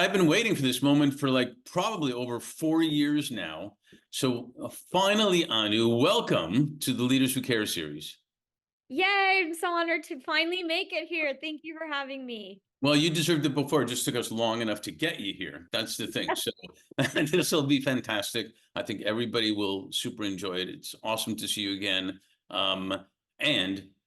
I've been waiting for this moment for like probably over 4 years now. So finally, Anu, welcome to the Leaders Who Care series. Yay, I'm so honored to finally make it here. Thank you for having me. Well, you deserved it before. It just took us long enough to get you here. That's the thing. So this will be fantastic. I think everybody will super enjoy it. It's awesome to see you again. And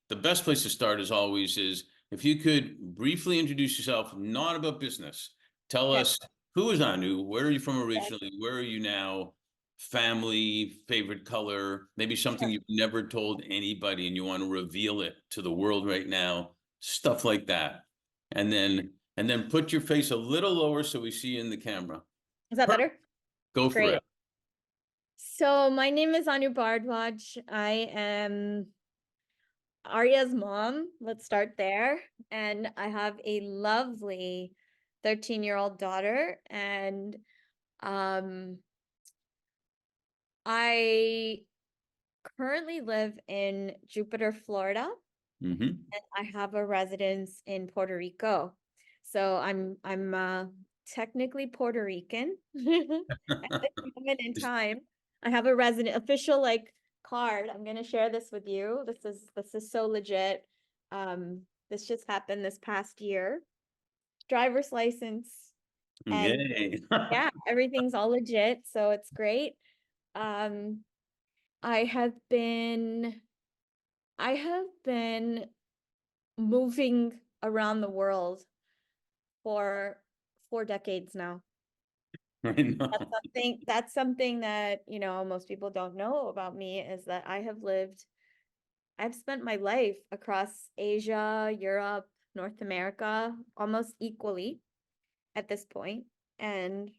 the best place to start, as always, is if you could briefly introduce yourself, not about business. Tell Okay. us who is Anu, where are you from Yes, originally, where are you now, family, favorite color, maybe something sure. you've never told anybody and you want to reveal it to the world right now, stuff like that. And then put your face a little lower so we see you in the camera. Is that Perfect. better? Go for Great. it. So my name is Anu Bhardwaj. I am Arya's mom. Let's start there. And I have a lovely 13-year-old daughter. And um, I currently live in Jupiter, Florida, Hmm. and I have a residence in Puerto Rico. So I'm technically Puerto Rican at this moment in time. I have a resident official like card. I'm gonna share this with you. This is so legit. This just happened this past year. Driver's license and Yay. yeah, everything's all legit, so it's great. Um, I have been I have been moving around the world for 4 decades now. I That's know. something that, most people don't know about me is that I've spent my life across Asia, Europe, North America, almost equally at this point. And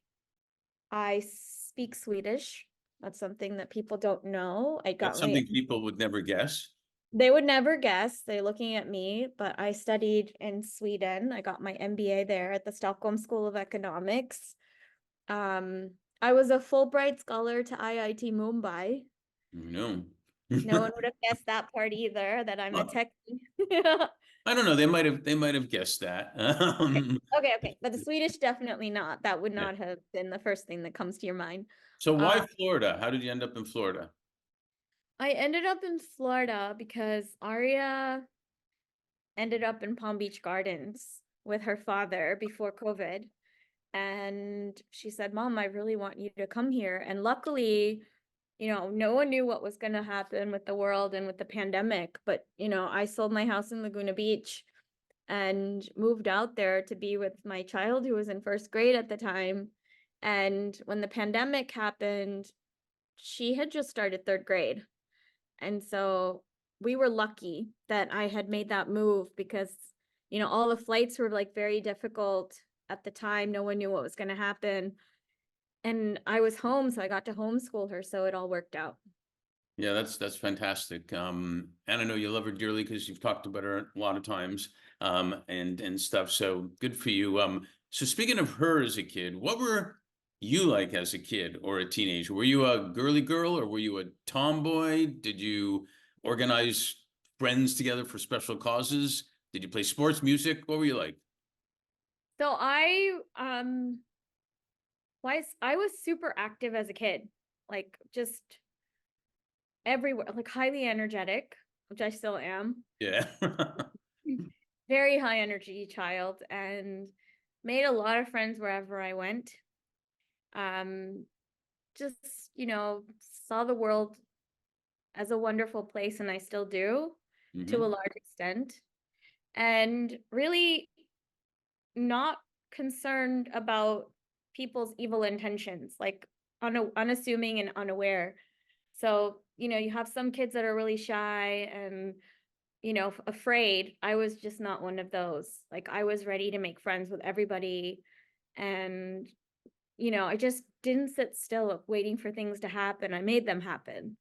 I speak Swedish. That's something that people don't know. That's something people would never guess. They would never guess. They're looking at me, but I studied in Sweden. I got my MBA there at the Stockholm School of Economics. Um, I was a Fulbright scholar to IIT Mumbai. No. No one would have guessed that part either, that I'm a Well, techie. I don't know. They might have guessed that. Okay. But the Swedish, definitely not. That would Yeah. not have been the first thing that comes to your mind. So Uh, why Florida? How did you end up in Florida? I ended up in Florida because Aria ended up in Palm Beach Gardens with her father before COVID. And she said, Mom, I really want you to come here. And luckily, no one knew what was going to happen with the world and with the pandemic. But, I sold my house in Laguna Beach and moved out there to be with my child who was in first grade at the time. And when the pandemic happened, she had just started third grade. And so we were lucky that I had made that move because, all the flights were like very difficult at the time. No one knew what was going to happen. And I was home, so I got to homeschool her. So it all worked out. Yeah, that's fantastic. And I know you love her dearly because you've talked about her a lot of times, and stuff. So good for you. So speaking of her as a kid, what were you like as a kid or a teenager? Were you a girly girl or were you a tomboy? Did you organize friends together for special causes? Did you play sports, music? What were you like? So I was super active as a kid, like just everywhere, like highly energetic, which I still am. Yeah. Very high energy child and made a lot of friends wherever I went. Um, just, saw the world as a wonderful place, and I still do to a Hmm. large extent. And really not concerned about people's evil intentions, like unassuming and unaware. So, you have some kids that are really shy and, afraid. I was just not one of those. Like, I was ready to make friends with everybody. And, I just didn't sit still waiting for things to happen. I made them happen.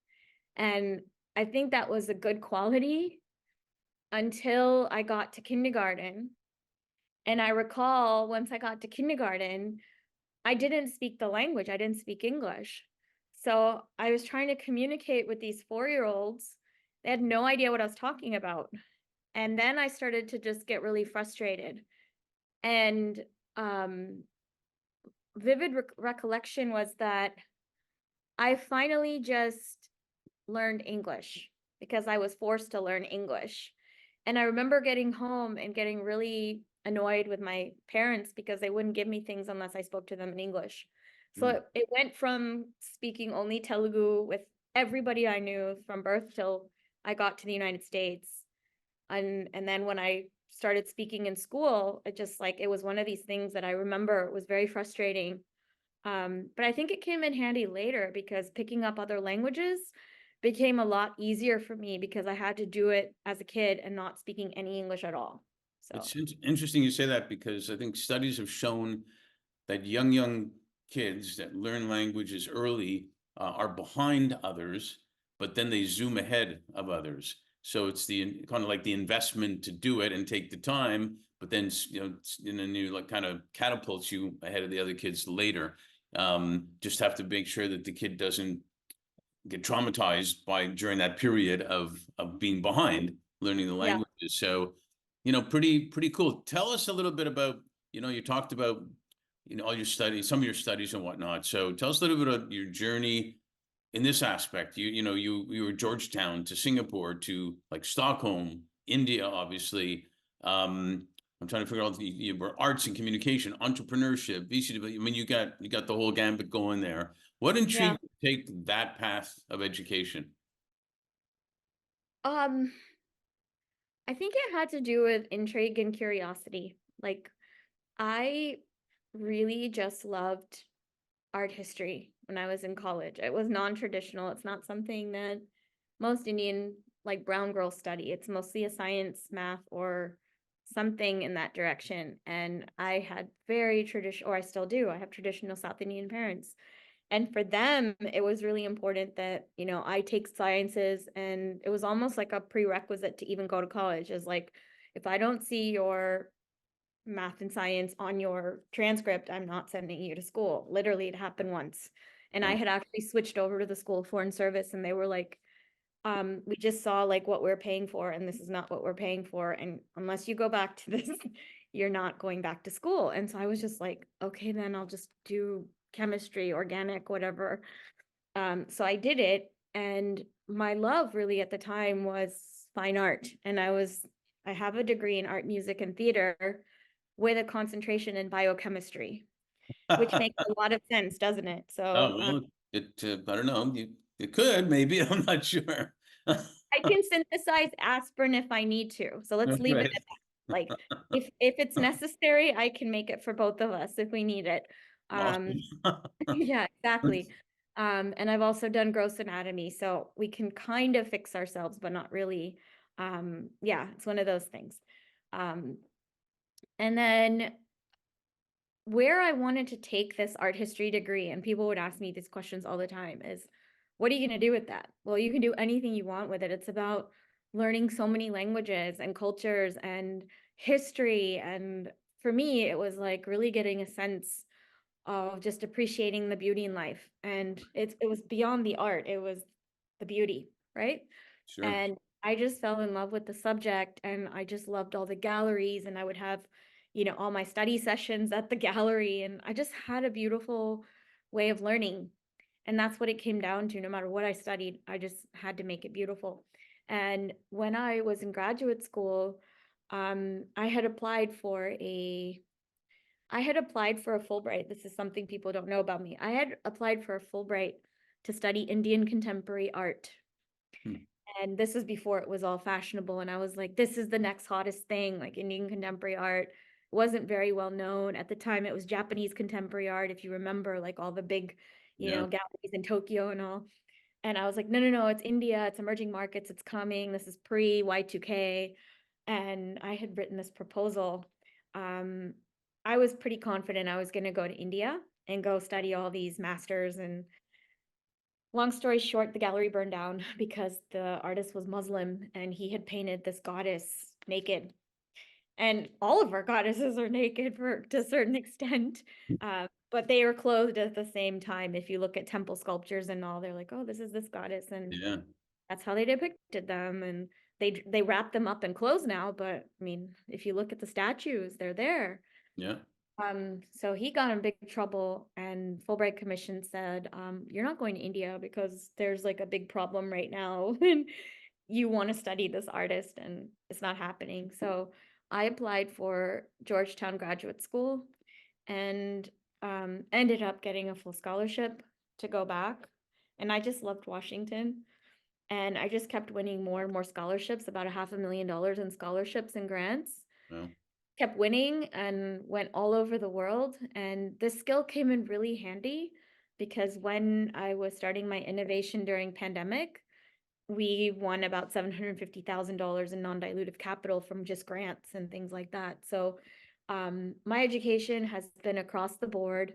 And I think that was a good quality until I got to kindergarten. And I recall once I got to kindergarten, I didn't speak the language. I didn't speak English. So I was trying to communicate with these 4-year-olds. They had no idea what I was talking about. And then I started to just get really frustrated. And um, vivid recollection was that I finally just learned English because I was forced to learn English. And I remember getting home and getting really annoyed with my parents because they wouldn't give me things unless I spoke to them in English. So Mm. it went from speaking only Telugu with everybody I knew from birth till I got to the United States. And then when I started speaking in school, it just like it was one of these things that I remember was very frustrating. But I think it came in handy later because picking up other languages became a lot easier for me because I had to do it as a kid and not speaking any English at all. So, It's interesting you say that because I think studies have shown that young kids that learn languages early are behind others, but then they zoom ahead of others. So it's the kind of like the investment to do it and take the time, but then and then you like kind of catapults you ahead of the other kids later. Just have to make sure that the kid doesn't get traumatized by during that period of being behind learning the yeah. languages. So, pretty cool. Tell us a little bit about, you talked about, all your studies, some of your studies and whatnot. So tell us a little bit of your journey in this aspect. You were Georgetown to Singapore to like Stockholm, India, obviously. I'm trying to figure out you were arts and communication, entrepreneurship, VCW. I mean, you got the whole gambit going there. What Yeah. intrigued you to take that path of education? Um, I think it had to do with intrigue and curiosity. Like, I really just loved art history when I was in college. It was non-traditional. It's not something that most Indian like brown girls study. It's mostly a science, math, or something in that direction. And I had very traditional, or I still do. I have traditional South Indian parents. And for them, it was really important that, I take sciences, and it was almost like a prerequisite to even go to college is like, if I don't see your math and science on your transcript, I'm not sending you to school. Literally, it happened once. And I Oh, had actually switched over to the School of Foreign Service, and they were like, we just saw like what we're paying for, and this is not what we're paying for. And unless you go back to this, you're not going back to school. And so I was just like, okay, then I'll just do chemistry, organic, whatever. So I did it, and my love really at the time was fine art. And I have a degree in art, music, and theater with a concentration in biochemistry, which makes a lot of sense, doesn't it? So well, I don't know. You could maybe. I'm not sure. I can synthesize aspirin if I need to. So let's leave it Right. at that. Like if it's necessary, I can make it for both of us if we need it. Um, Awesome. yeah, exactly. And I've also done gross anatomy, so we can kind of fix ourselves, but not really. Yeah, it's one of those things. Um, and then where I wanted to take this art history degree, and people would ask me these questions all the time, is what are you going to do with that? Well, you can do anything you want with it. It's about learning so many languages and cultures and history. And for me, it was like really getting a sense of just appreciating the beauty in life. And it was beyond the art, it was the beauty, right? Sure. And I just fell in love with the subject, and I just loved all the galleries, and I would have, all my study sessions at the gallery, and I just had a beautiful way of learning. And that's what it came down to. No matter what I studied, I just had to make it beautiful. And when I was in graduate school, I had applied for a Fulbright. This is something people don't know about me. I had applied for a Fulbright to study Indian contemporary art. Hmm. And this is before it was all fashionable. And I was like, this is the next hottest thing, like Indian contemporary art. Wasn't very well known. At the time, it was Japanese contemporary art, if you remember, like all the big, Yeah. galleries in Tokyo and all. And I was like, no, no, no, it's India, it's emerging markets, it's coming. This is pre Y2K. And I had written this proposal. Um, I was pretty confident I was going to go to India and go study all these masters. And long story short, the gallery burned down because the artist was Muslim and he had painted this goddess naked. And all of our goddesses are naked to a certain extent. But they were clothed at the same time. If you look at temple sculptures and all, they're like, oh, this is this goddess. And Yeah. that's how they depicted them. And they wrap them up in clothes now. But I mean, if you look at the statues, they're there. Yeah. So he got in big trouble, and Fulbright Commission said, you're not going to India because there's like a big problem right now, and you want to study this artist, and it's not happening. So I applied for Georgetown Graduate School and ended up getting a full scholarship to go back. And I just loved Washington. And I just kept winning more and more scholarships, about $500,000 in scholarships and grants. Well, Kept winning and went all over the world. And this skill came in really handy because when I was starting my innovation during pandemic, we won about $750,000 in non-dilutive capital from just grants and things like that. So my education has been across the board.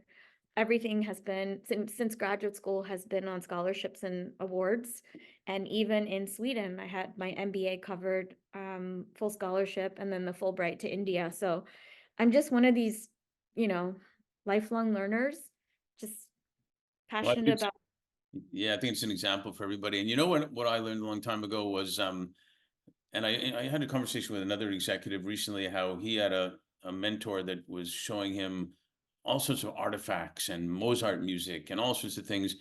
Everything has been since graduate school has been on scholarships and awards. And even in Sweden, I had my MBA covered, full scholarship, and then the Fulbright to India. So I'm just one of these, you know, lifelong learners, just well, I passionate think about. yeah, I think it's an example for everybody. And you know what I learned a long time ago was and I had a conversation with another executive recently, how he had a mentor that was showing him all sorts of artifacts and Mozart music and all sorts of things.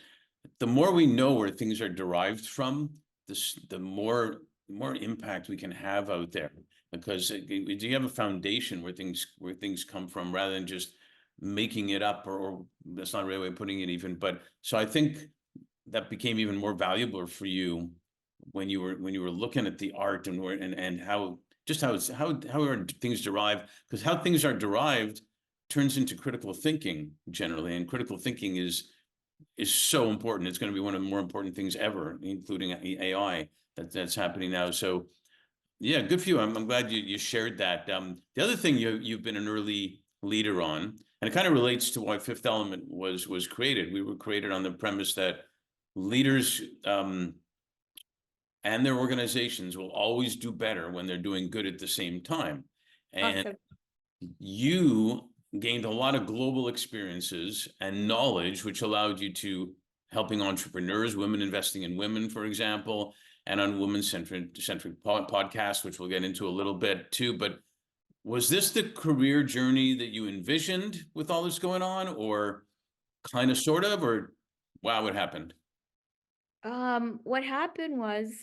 The more we know where things are derived from, the more impact we can have out there. Because do you have a foundation where things come from rather than just making it up, or that's not a real way of putting it even. But so I think that became even more valuable for you when you were looking at the art and how just how are things derived, because how things are derived turns into critical thinking generally, and critical thinking is so important. It's going to be one of the more important things ever, including AI that's happening now. So yeah, good for you. I'm glad you shared that. The other thing you've been an early leader on, and it kind of relates to why Fifth Element was created. We were created on the premise that leaders and their organizations will always do better when they're doing good at the same time. And Awesome. you gained a lot of global experiences and knowledge, which allowed you to helping entrepreneurs, women investing in women, for example, and on women-centric podcasts, which we'll get into a little bit too. But was this the career journey that you envisioned with all this going on, or kind of, sort of, or wow, what happened? What happened was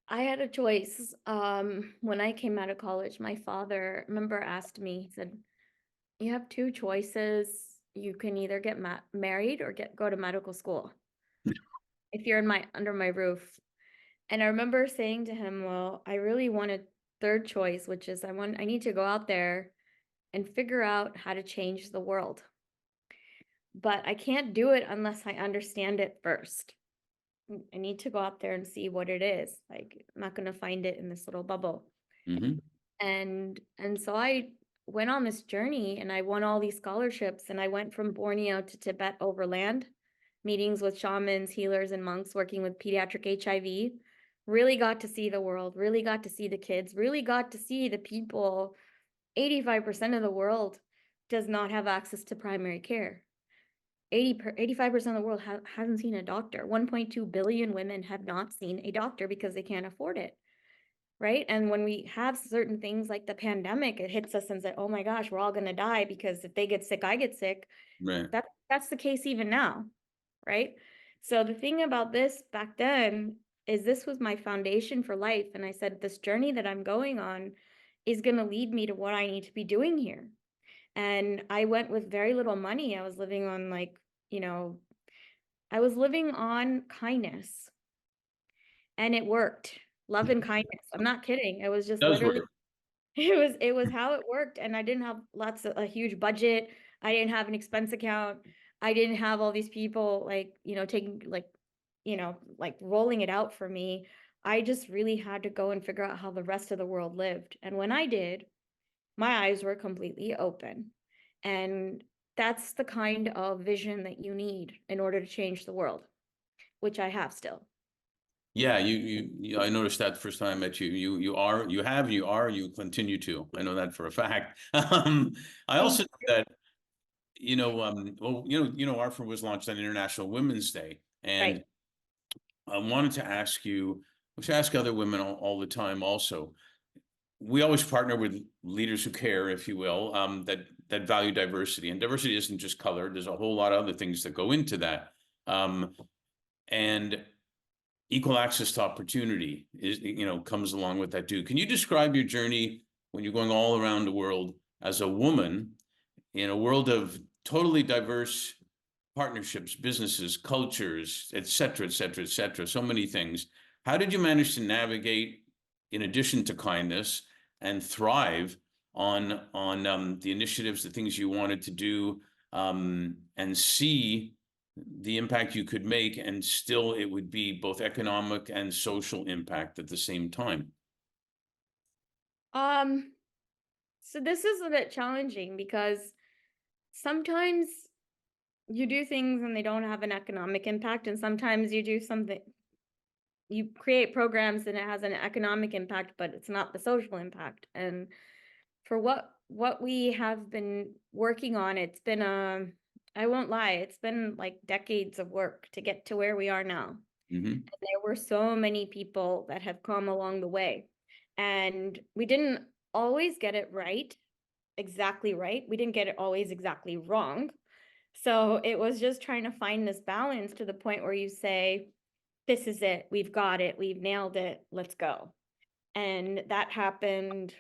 I had a choice. When I came out of college, my father, remember, asked me, he said, you have two choices. You can either get married or go to medical school if you're in my under my roof. And I remember saying to him, well, I really want a third choice, which is I need to go out there and figure out how to change the world. But I can't do it unless I understand it first. I need to go out there and see what it is. Like, I'm not going to find it in this little bubble. Mm-hmm. And so I went on this journey and I won all these scholarships, and I went from Borneo to Tibet overland, meetings with shamans, healers, and monks, working with pediatric HIV. Really got to see the world, really got to see the kids, really got to see the people. 85% of the world does not have access to primary care. 85% of the world hasn't seen a doctor. 1.2 billion women have not seen a doctor because they can't afford it. Right. And when we have certain things like the pandemic, it hits us and says, oh my gosh, we're all going to die because if they get sick, I get sick. Right. That's the case even now. Right. So the thing about this back then is this was my foundation for life. And I said, this journey that I'm going on is going to lead me to what I need to be doing here. And I went with very little money. I was living on you know, I was living on kindness, and it worked. Love and kindness. I'm not kidding. It was just Does literally, work. it was how it worked. And I didn't have a huge budget. I didn't have an expense account. I didn't have all these people taking rolling it out for me. I just really had to go and figure out how the rest of the world lived. And when I did, my eyes were completely open. And that's the kind of vision that you need in order to change the world, which I have still. Yeah, I noticed that the first time I met you. You continue to. I know that for a fact. I Thank also know that, well, ARFA was launched on International Women's Day, Right. and I wanted to ask you, which I ask other women all the time also, we always partner with leaders who care, if you will, that value diversity. And diversity isn't just color. There's a whole lot of other things that go into that. And equal access to opportunity comes along with that too. Can you describe your journey when you're going all around the world as a woman in a world of totally diverse partnerships, businesses, cultures, et cetera, et cetera, et cetera, so many things. How did you manage to navigate, in addition to kindness, and thrive on the initiatives, the things you wanted to do, and see the impact you could make, and still it would be both economic and social impact at the same time? So this is a bit challenging because sometimes you do things and they don't have an economic impact, and sometimes you do something, you create programs and it has an economic impact, but it's not the social impact. And for what we have been working on, it's been I won't lie, it's been like decades of work to get to where we are now. Mm-hmm. There were so many people that have come along the way, and we didn't always get it right, exactly right. We didn't get it always exactly wrong. So it was just trying to find this balance to the point where you say, this is it, we've got it, we've nailed it, let's go. And that happened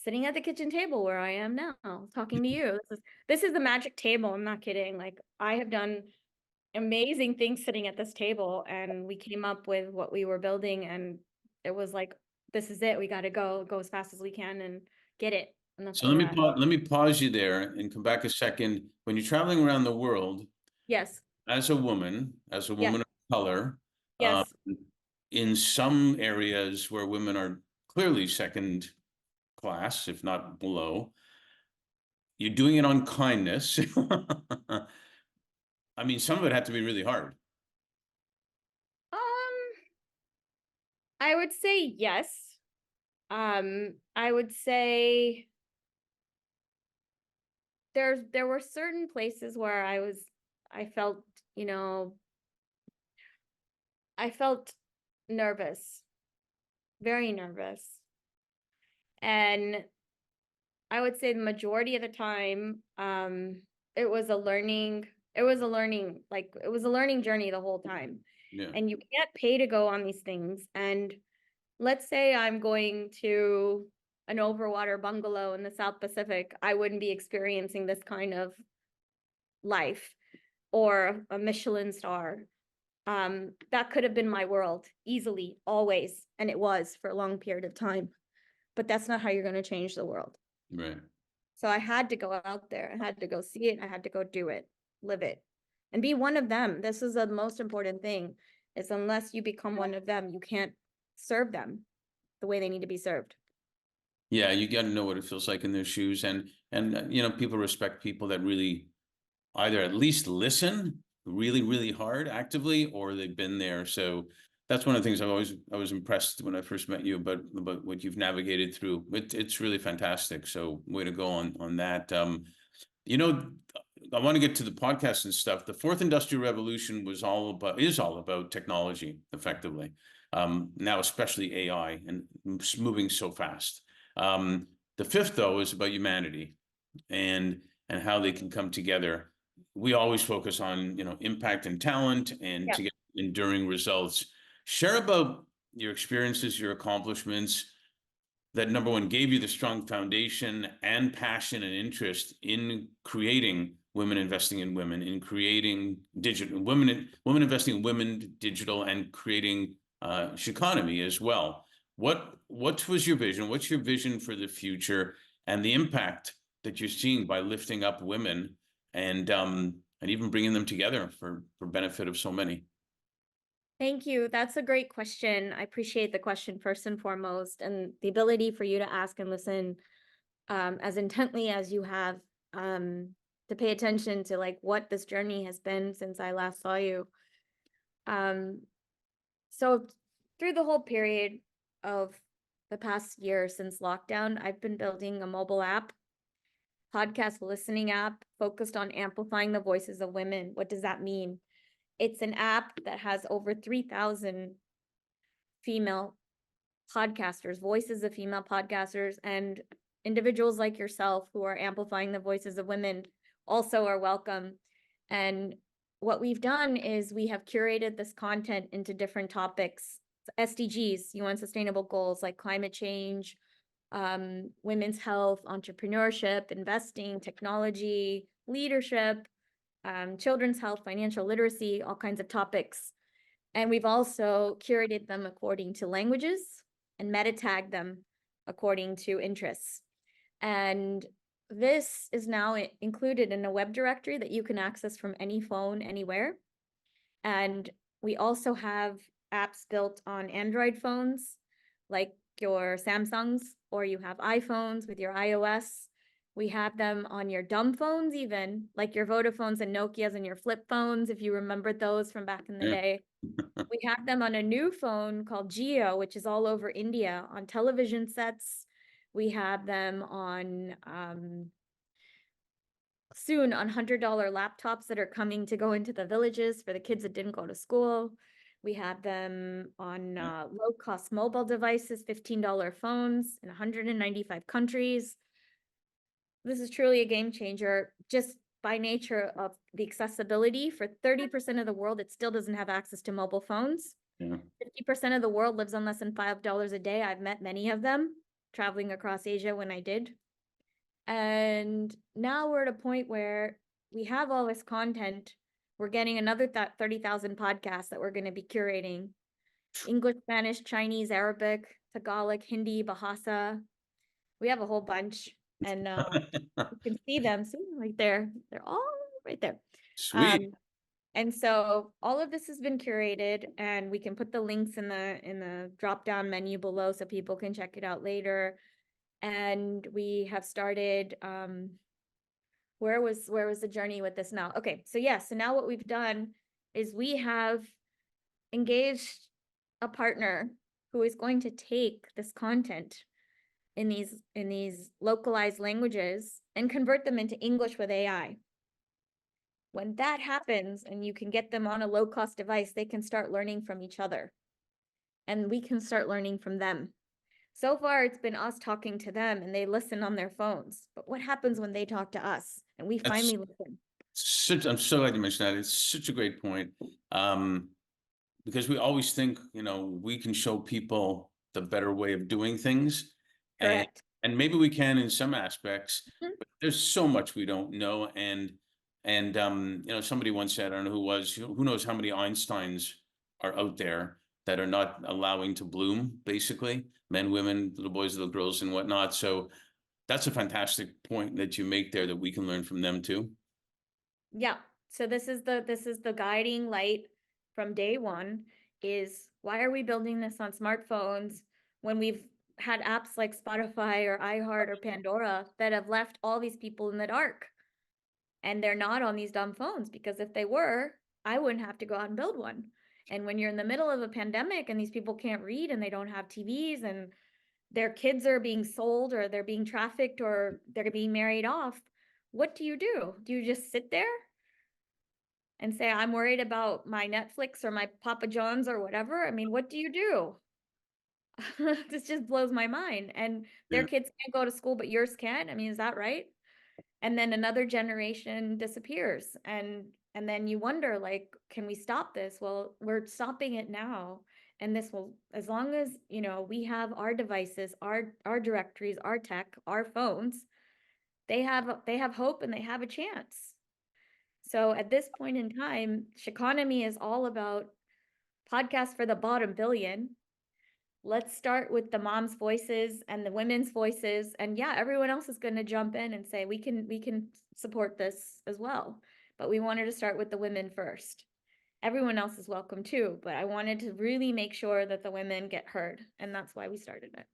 sitting at the kitchen table where I am now, talking to you. This is the magic table. I'm not kidding. Like, I have done amazing things sitting at this table, and we came up with what we were building, and it was like, this is it. We got to go as fast as we can and get it. And that's So where we're at. let me pause you there and come back a second. When you're traveling around the world Yes. as a woman Yes. of color, um, Yes. in some areas where women are clearly second class, if not below, you're doing it on kindness. I mean, some of it had to be really hard. Um, I would say yes. I would say there were certain places where I felt, you know, I felt nervous, very nervous. And I would say the majority of the time, it was a learning, it was a learning journey the whole time. Yeah. And you can't pay to go on these things. And let's say I'm going to an overwater bungalow in the South Pacific, I wouldn't be experiencing this kind of life, or a Michelin star. That could have been my world easily, always, and it was for a long period of time. But that's not how you're going to change the world. Right. So I had to go out there. I had to go see it. I had to go do it, live it, and be one of them. This is the most important thing, is unless you become one of them, you can't serve them the way they need to be served. Yeah, you got to know what it feels like in their shoes, and people respect people that really either at least listen really, really hard actively, or they've been there. So that's one of the things I was impressed when I first met you about what you've navigated through. It's really fantastic. So way to go on that. You know, I want to get to the podcast and stuff. The fourth industrial revolution is all about technology, effectively. Now, especially AI, and it's moving so fast. The fifth, though, is about humanity and how they can come together. We always focus on impact and talent, and Yeah. to get enduring results. Share about your experiences, your accomplishments, that number one gave you the strong foundation and passion and interest in creating women investing in women, in creating digital women investing in women, digital, and creating economy as well. What was your vision? What's your vision for the future, and the impact that you're seeing by lifting up women, and even bringing them together for benefit of so many? Thank you. That's a great question. I appreciate the question first and foremost, and the ability for you to ask and listen as intently as you have, to pay attention to like what this journey has been since I last saw you. So through the whole period of the past year since lockdown, I've been building a mobile app, podcast listening app focused on amplifying the voices of women. What does that mean? It's an app that has over 3,000 female podcasters, voices of female podcasters, and individuals like yourself who are amplifying the voices of women also are welcome. And what we've done is we have curated this content into different topics, SDGs, UN Sustainable Goals, like climate change, women's health, entrepreneurship, investing, technology, leadership, children's health, financial literacy, all kinds of topics. And we've also curated them according to languages and meta tagged them according to interests. And this is now included in a web directory that you can access from any phone, anywhere. And we also have apps built on Android phones, like your Samsungs, or you have iPhones with your iOS. We have them on your dumb phones, even like your Vodafones and Nokias and your flip phones, if you remembered those from back in the day. We have them on a new phone called Geo, which is all over India, on television sets. We have them on soon on $100 laptops that are coming to go into the villages for the kids that didn't go to school. We have them on low-cost mobile devices, $15 phones in 195 countries. This is truly a game changer, just by nature of the accessibility. For 30% of the world, it still doesn't have access to mobile phones. Yeah. 50% of the world lives on less than $5 a day. I've met many of them traveling across Asia when I did. And now we're at a point where we have all this content. We're getting another 30,000 podcasts that we're going to be curating. English, Spanish, Chinese, Arabic, Tagalog, Hindi, Bahasa. We have a whole bunch. And you can see them. See, right there. They're all right there. Sweet. And so all of this has been curated, and we can put the links in the drop-down menu below so people can check it out later. And we have started, where was the journey with this now? Okay, so yes, so now what we've done is we have engaged a partner who is going to take this content in these localized languages and convert them into English with AI. When that happens and you can get them on a low-cost device, they can start learning from each other, and we can start learning from them. So far, it's been us talking to them and they listen on their phones. But what happens when they talk to us and we finally listen? I'm so glad you mentioned that. It's such a great point. Because we always think, we can show people the better way of doing things. Correct. And maybe we can in some aspects, Mhm. but there's so much we don't know. And somebody once said, I don't know who knows how many Einsteins are out there that are not allowing to bloom, basically, men, women, little boys, little girls, and whatnot. So that's a fantastic point that you make there, that we can learn from them too. Yeah. So this is the guiding light from day one, is why are we building this on smartphones when we've had apps like Spotify or iHeart or Pandora that have left all these people in the dark? And they're not on these dumb phones, because if they were, I wouldn't have to go out and build one. And when you're in the middle of a pandemic and these people can't read and they don't have TVs and their kids are being sold or they're being trafficked or they're being married off, what do? Do you just sit there and say, I'm worried about my Netflix or my Papa John's or whatever? I mean, what do you do? This just blows my mind. And their Yeah. kids can't go to school, but yours can. I mean, is that right? And then another generation disappears, and then you wonder, like, can we stop this? Well, we're stopping it now, and this will, as long as we have our devices, our directories, our tech, our phones, they have hope and they have a chance. So at this point in time, Sheconomy is all about podcasts for the bottom billion. Let's start with the moms' voices and the women's voices. And yeah, everyone else is going to jump in and say, we can support this as well. But we wanted to start with the women first. Everyone else is welcome too, but I wanted to really make sure that the women get heard. And that's why we started it.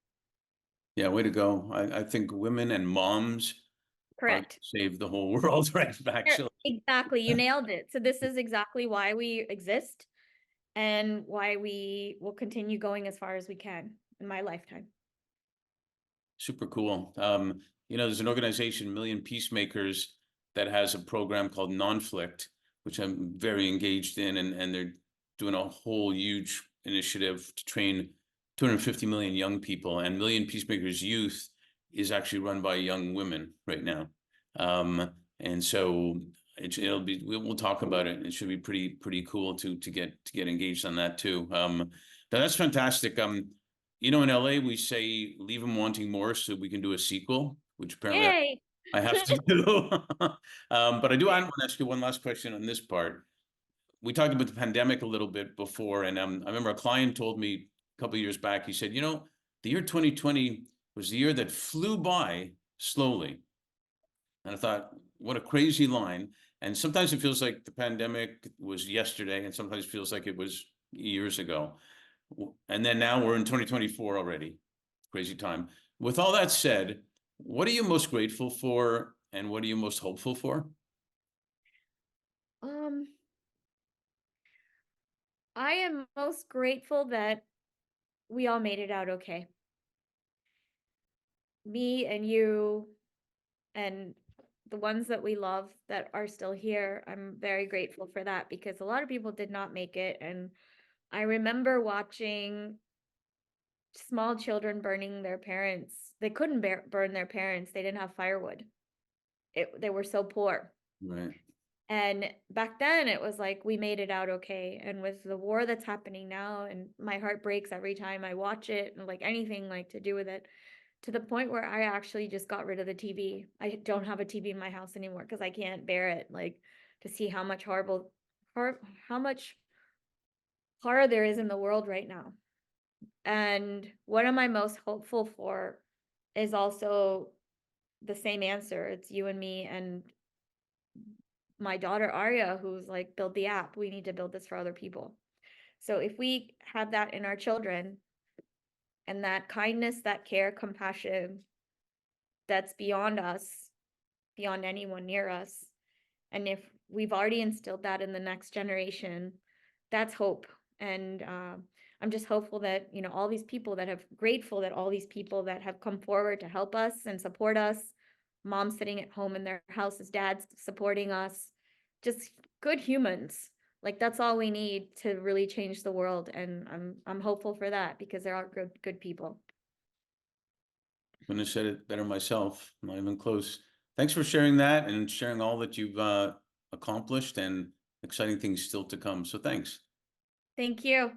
Yeah, way to go. I think women and moms are gonna Correct. save the whole world, right? Actually. Exactly. You nailed it. So this is exactly why we exist and why we will continue going as far as we can in my lifetime. Super cool. There's an organization, Million Peacemakers, that has a program called Nonflict, which I'm very engaged in, and they're doing a whole huge initiative to train 250 million young people, and Million Peacemakers Youth is actually run by young women right now. And so it'll be, we'll talk about it. It should be pretty cool to get engaged on that too. That's fantastic. In LA we say leave them wanting more so we can do a sequel, which apparently Yay! I have to do. But I want to ask you one last question on this part. We talked about the pandemic a little bit before, and I remember a client told me a couple of years back, he said, the year 2020 was the year that flew by slowly. And I thought, what a crazy line. And sometimes it feels like the pandemic was yesterday, and sometimes it feels like it was years ago. And then now we're in 2024 already. Crazy time. With all that said, what are you most grateful for, and what are you most hopeful for? I am most grateful that we all made it out okay. Me and you and the ones that we love that are still here. I'm very grateful for that because a lot of people did not make it. And I remember watching small children burning their parents. They couldn't burn their parents. They didn't have firewood. They were so poor. Right. And back then it was like we made it out okay. And with the war that's happening now, and my heart breaks every time I watch it, and like anything like to do with it, to the point where I actually just got rid of the TV. I don't have a TV in my house anymore because I can't bear it. Like to see how much how much horror there is in the world right now. And what am I most hopeful for is also the same answer. It's you and me and my daughter Arya, who's like, build the app. We need to build this for other people. So if we have that in our children, and that kindness, that care, compassion, that's beyond us, beyond anyone near us, and if we've already instilled that in the next generation, that's hope. And I'm just hopeful that all these people that have grateful that all these people that have come forward to help us and support us, moms sitting at home in their houses, dads supporting us, just good humans. Like that's all we need to really change the world, and I'm hopeful for that because there are good people. Couldn't have said it better myself. Not even close. Thanks for sharing that and sharing all that you've accomplished and exciting things still to come. So thanks. Thank you.